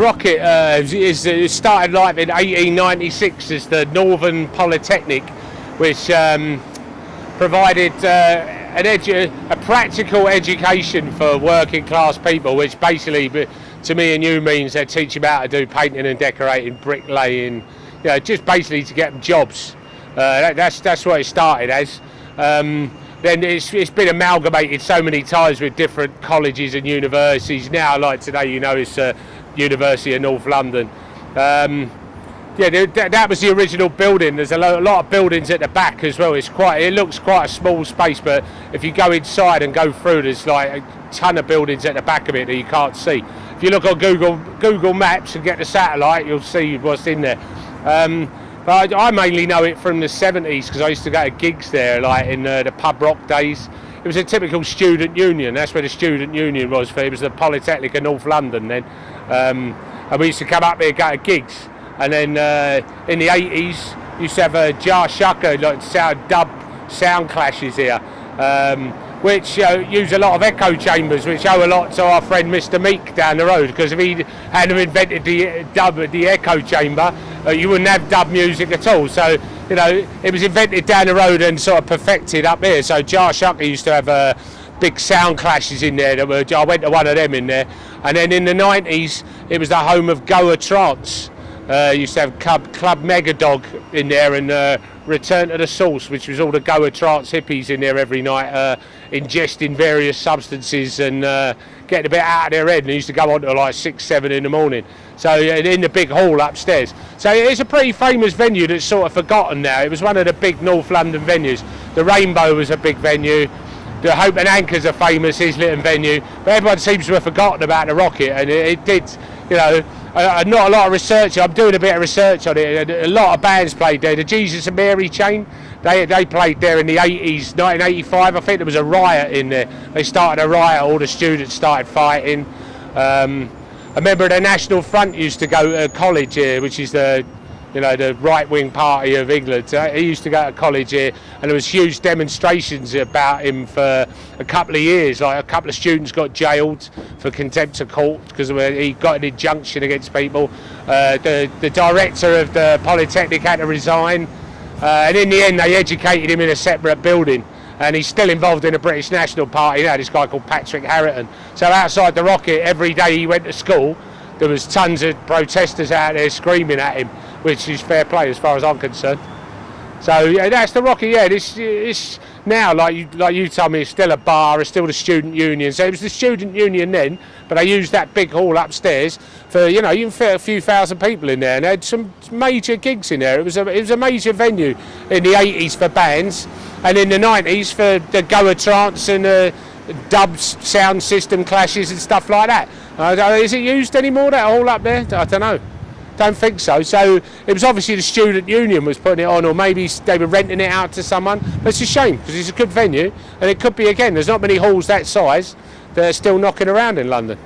Rocket it started life in 1896 as the Northern Polytechnic, which provided a practical education for working class people, which basically to me and you means they teach you how to do painting and decorating, bricklaying, just basically to get them jobs. That's what it started as. Then it's been amalgamated so many times with different colleges and universities. Now, like today, it's University of North London. That was the original building. There's a lot of buildings at the back as well. It looks quite a small space, but if you go inside and go through, there's like a ton of buildings at the back of it that you can't see. If you look on Google Maps and get the satellite, you'll see what's in there. But I mainly know it from the 70s because I used to go to gigs there, like in the pub rock days. It was a typical student union. That's where the student union was for. It was the Polytechnic of North London then. And we used to come up here and go to gigs. And then in the 80s, used to have a jar shucker, like dub sound clashes here, which use a lot of echo chambers, which owe a lot to our friend Mr. Meek down the road, because if he hadn't invented the echo chamber, you wouldn't have dub music at all. So, it was invented down the road and sort of perfected up here. So Jar Shucker used to have big sound clashes in there. I went to one of them in there. And then in the 90s, it was the home of Goa Trance. Used to have Club Megadog in there, and Return to the Source, which was all the Goa Trance hippies in there every night, ingesting various substances and getting a bit out of their head. And they used to go on to like 6, 7 in the morning. So in the big hall upstairs. So it's a pretty famous venue that's sort of forgotten now. It was one of the big North London venues. The Rainbow was a big venue. The Hope and Anchor's a famous Islington venue. But everyone seems to have forgotten about the Rocket, and it did, not a lot of research. I'm doing a bit of research on it. A lot of bands played there. The Jesus and Mary chain, they played there in the 80s, 1985. I think there was a riot in there. They started a riot. All the students started fighting. I remember the National Front used to go to college here, which is the right-wing party of England. He used to go to college here, and there was huge demonstrations about him for a couple of years. Like a couple of students got jailed for contempt of court because he got an injunction against people. The director of the Polytechnic had to resign, and in the end they educated him in a separate building. And he's still involved in the British National Party now, this guy called Patrick Harrington. So outside the Rocket, every day he went to school, there was tons of protesters out there screaming at him, which is fair play as far as I'm concerned. So yeah, that's the Rocket. Yeah, it's now, like you told me, it's still a bar, it's still the student union. So it was the student union then, but they used that big hall upstairs for, you can fit a few thousand people in there, and they had some major gigs in there. It was a major venue in the 80s for bands, and in the 90s for the Goa Trance and dub sound system clashes and stuff like that. Is it used anymore, that hall up there? I don't know. Don't think so. So it was obviously the student union was putting it on, or maybe they were renting it out to someone. But it's a shame because it's a good venue, and it could be again. There's not many halls that size that are still knocking around in London.